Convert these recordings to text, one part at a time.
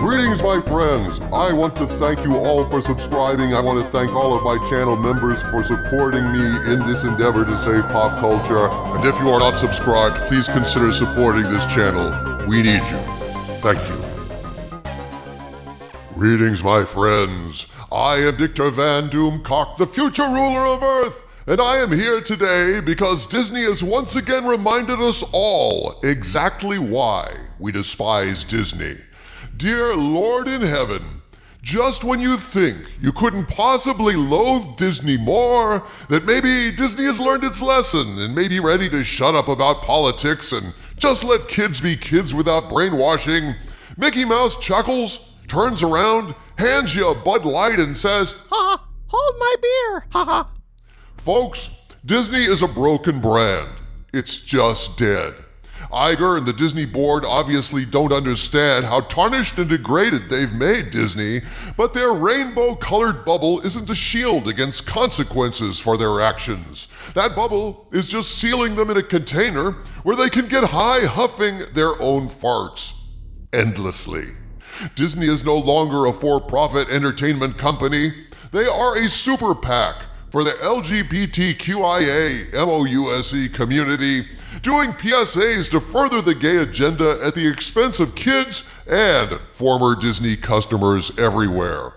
Greetings, my friends. I want to thank you all for subscribing. I want to thank all of my channel members for supporting me in this endeavor to save pop culture. And if you are not subscribed, please consider supporting this channel. We need you. Thank you. Greetings, my friends. I am Dictor Van Doomcock, the future ruler of Earth. And I am here today because Disney has once again reminded us all exactly why we despise Disney. Dear Lord in heaven, just when you think you couldn't possibly loathe Disney more, that maybe Disney has learned its lesson and may be ready to shut up about politics and just let kids be kids without brainwashing, Mickey Mouse chuckles, turns around, hands you a Bud Light and says, "Ha, hold my beer, ha ha." Folks, Disney is a broken brand. It's just dead. Iger and the Disney board obviously don't understand how tarnished and degraded they've made Disney, but their rainbow-colored bubble isn't a shield against consequences for their actions. That bubble is just sealing them in a container where they can get high huffing their own farts endlessly. Disney is no longer a for-profit entertainment company. They are a super PAC for the LGBTQIA MOUSE community, doing PSAs to further the gay agenda at the expense of kids and former Disney customers everywhere.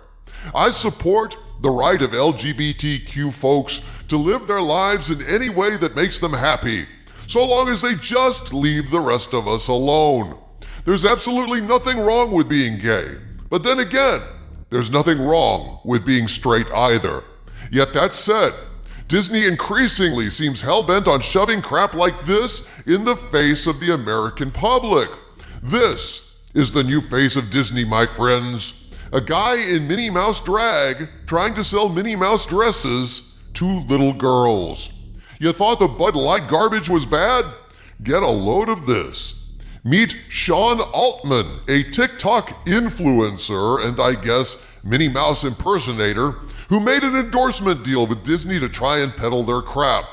I support the right of LGBTQ folks to live their lives in any way that makes them happy, so long as they just leave the rest of us alone. There's absolutely nothing wrong with being gay, but then again, there's nothing wrong with being straight either. Yet that said, Disney increasingly seems hell-bent on shoving crap like this in the face of the American public. This is the new face of Disney, my friends. A guy in Minnie Mouse drag trying to sell Minnie Mouse dresses to little girls. You thought the Bud Light garbage was bad? Get a load of this. Meet Sean Altman, a TikTok influencer and I guess Minnie Mouse impersonator, who made an endorsement deal with Disney to try and peddle their crap.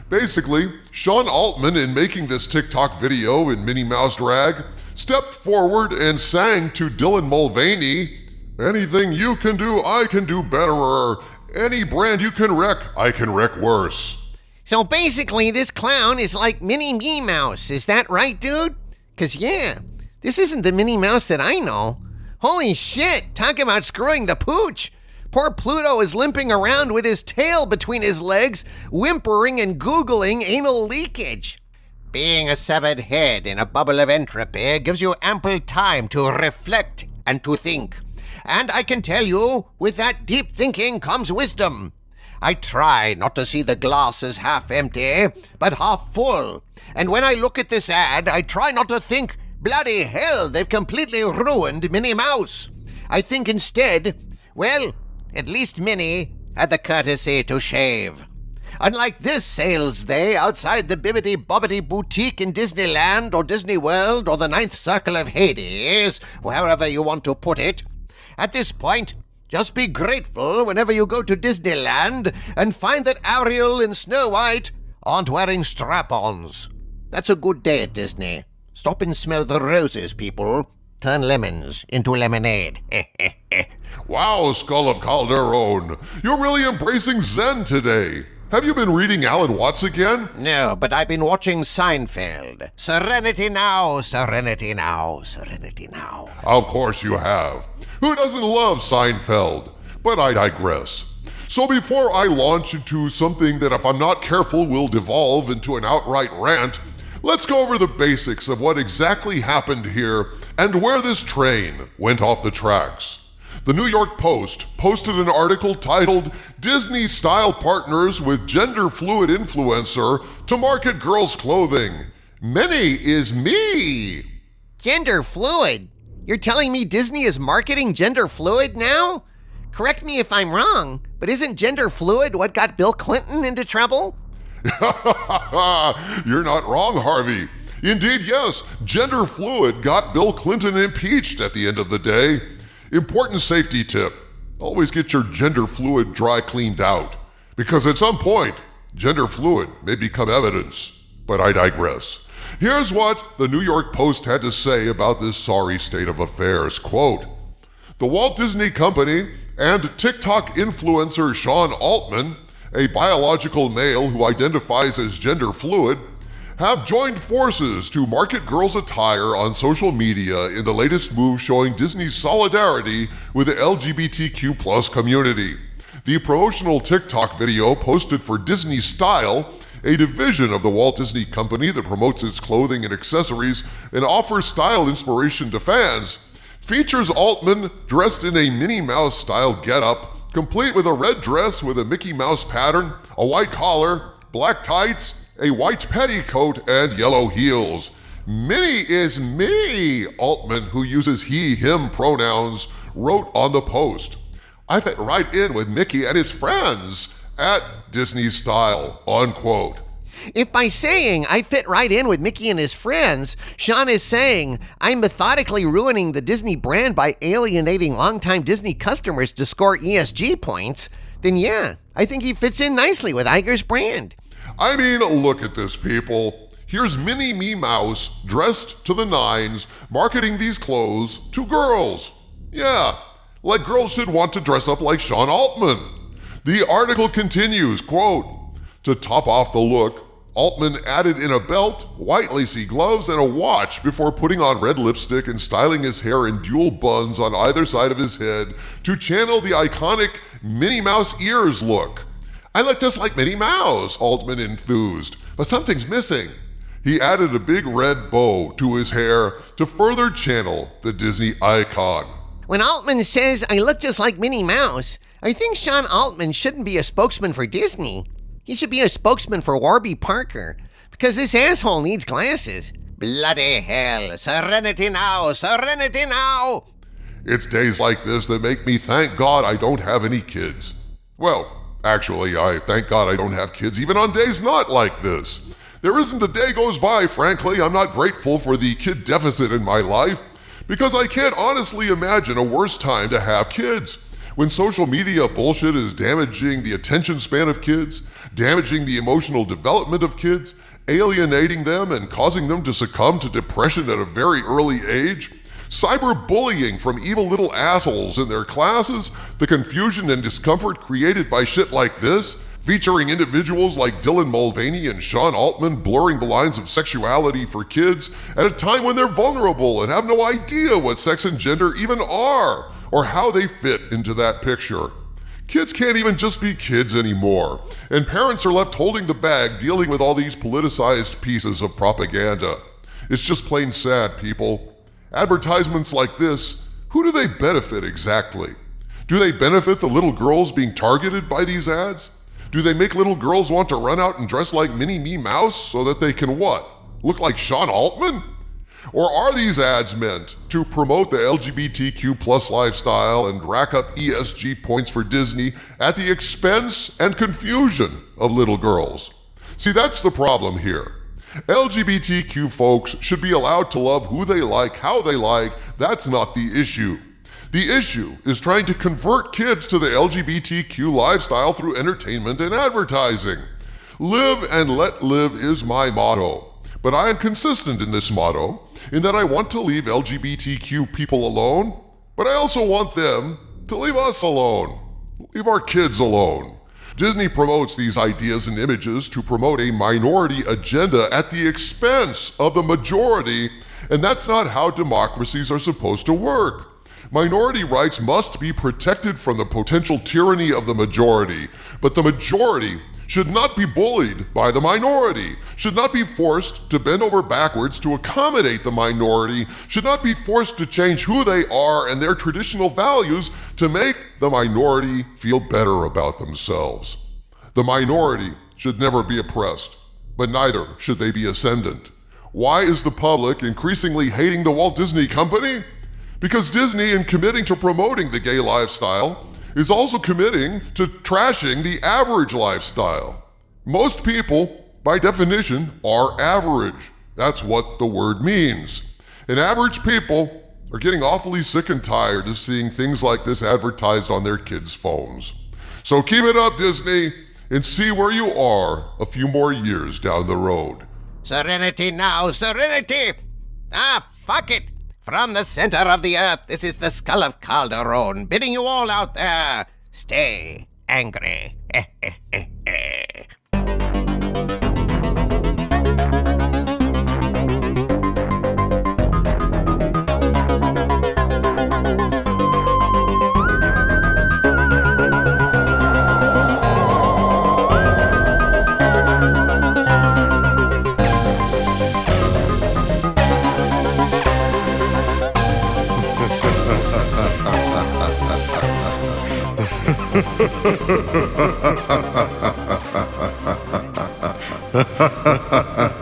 Basically, Sean Altman, in making this TikTok video in Minnie Mouse drag, stepped forward and sang to Dylan Mulvaney, "Anything you can do, I can do betterer. Any brand you can wreck, I can wreck worse." So basically, this clown is like Minnie Mouse. Is that right, dude? 'Cause yeah, this isn't the Minnie Mouse that I know. Holy shit, talk about screwing the pooch. Poor Pluto is limping around with his tail between his legs, whimpering and googling anal leakage. Being a severed head in a bubble of entropy gives you ample time to reflect and to think. And I can tell you, with that deep thinking comes wisdom. I try not to see the glass as half empty, but half full. And when I look at this ad, I try not to think, bloody hell, they've completely ruined Minnie Mouse. I think instead, well, at least Minnie had the courtesy to shave. Unlike this sales day outside the Bibbidi-Bobbidi Boutique in Disneyland or Disney World or the Ninth Circle of Hades, wherever you want to put it, at this point, just be grateful whenever you go to Disneyland and find that Ariel and Snow White aren't wearing strap-ons. That's a good day at Disney. Stop and smell the roses, people. Turn lemons into lemonade. Wow, Skull of Calderon, you're really embracing Zen today. Have you been reading Alan Watts again? No, but I've been watching Seinfeld. Serenity now, serenity now, serenity now. Of course you have. Who doesn't love Seinfeld? But I digress. So before I launch into something that if I'm not careful will devolve into an outright rant, let's go over the basics of what exactly happened here and where this train went off the tracks. The New York Post posted an article titled "Disney Style Partners with Gender Fluid Influencer to Market Girls' Clothing. Minnie is me." Gender fluid? You're telling me Disney is marketing gender fluid now? Correct me if I'm wrong, but isn't gender fluid what got Bill Clinton into trouble? You're not wrong, Harvey. Indeed, yes, gender fluid got Bill Clinton impeached at the end of the day. Important safety tip: always get your gender fluid dry cleaned out, because at some point, gender fluid may become evidence. But I digress. Here's what the New York Post had to say about this sorry state of affairs. Quote, The Walt Disney Company and TikTok influencer Sean Altman, a biological male who identifies as gender fluid, have joined forces to market girls' attire on social media in the latest move showing Disney's solidarity with the LGBTQ+ community. The promotional TikTok video posted for Disney Style, a division of the Walt Disney Company that promotes its clothing and accessories and offers style inspiration to fans, features Altman dressed in a Minnie Mouse style getup, complete with a red dress with a Mickey Mouse pattern, a white collar, black tights, a white petticoat, and yellow heels. Minnie is me, Altman, who uses he, him pronouns, wrote on the post. I fit right in with Mickey and his friends at Disney Style, unquote. If by saying I fit right in with Mickey and his friends, Sean is saying I'm methodically ruining the Disney brand by alienating longtime Disney customers to score ESG points, then yeah, I think he fits in nicely with Iger's brand. I mean, look at this, people. Here's Minnie Me Mouse dressed to the nines, marketing these clothes to girls. Yeah, like girls should want to dress up like Sean Altman. The article continues, quote, to top off the look, Altman added in a belt, white lacy gloves, and a watch before putting on red lipstick and styling his hair in dual buns on either side of his head to channel the iconic Minnie Mouse ears look. I look just like Minnie Mouse, Altman enthused, but something's missing. He added a big red bow to his hair to further channel the Disney icon. When Altman says I look just like Minnie Mouse, I think Sean Altman shouldn't be a spokesman for Disney. He should be a spokesman for Warby Parker, because this asshole needs glasses. Bloody hell, serenity now, serenity now! It's days like this that make me thank God I don't have any kids. Well, actually, I thank God I don't have kids even on days not like this. There isn't a day goes by, frankly, I'm not grateful for the kid deficit in my life, because I can't honestly imagine a worse time to have kids. When social media bullshit is damaging the attention span of kids, damaging the emotional development of kids, alienating them and causing them to succumb to depression at a very early age, cyberbullying from evil little assholes in their classes, the confusion and discomfort created by shit like this, featuring individuals like Dylan Mulvaney and Sean Altman blurring the lines of sexuality for kids at a time when they're vulnerable and have no idea what sex and gender even are, or how they fit into that picture. Kids can't even just be kids anymore, and parents are left holding the bag dealing with all these politicized pieces of propaganda. It's just plain sad, people. Advertisements like this, who do they benefit exactly? Do they benefit the little girls being targeted by these ads? Do they make little girls want to run out and dress like Minnie Me Mouse so that they can what? Look like Sean Altman? Or are these ads meant to promote the LGBTQ+ lifestyle and rack up ESG points for Disney at the expense and confusion of little girls? See, that's the problem here. LGBTQ folks should be allowed to love who they like, how they like. That's not the issue. The issue is trying to convert kids to the LGBTQ lifestyle through entertainment and advertising. Live and let live is my motto. But I am consistent in this motto, in that I want to leave LGBTQ people alone, but I also want them to leave us alone, leave our kids alone. Disney promotes these ideas and images to promote a minority agenda at the expense of the majority, and that's not how democracies are supposed to work. Minority rights must be protected from the potential tyranny of the majority, but the majority should not be bullied by the minority, should not be forced to bend over backwards to accommodate the minority, should not be forced to change who they are and their traditional values to make the minority feel better about themselves. The minority should never be oppressed, but neither should they be ascendant. Why is the public increasingly hating the Walt Disney Company? Because Disney, in committing to promoting the gay lifestyle, is also committing to trashing the average lifestyle. Most people, by definition, are average. That's what the word means. And average people are getting awfully sick and tired of seeing things like this advertised on their kids' phones. So keep it up, Disney, and see where you are a few more years down the road. Serenity now, serenity! Ah, fuck it! From the center of the earth, this is the Skull of Calderon, bidding you all out there, stay angry. Ha ha ha ha ha.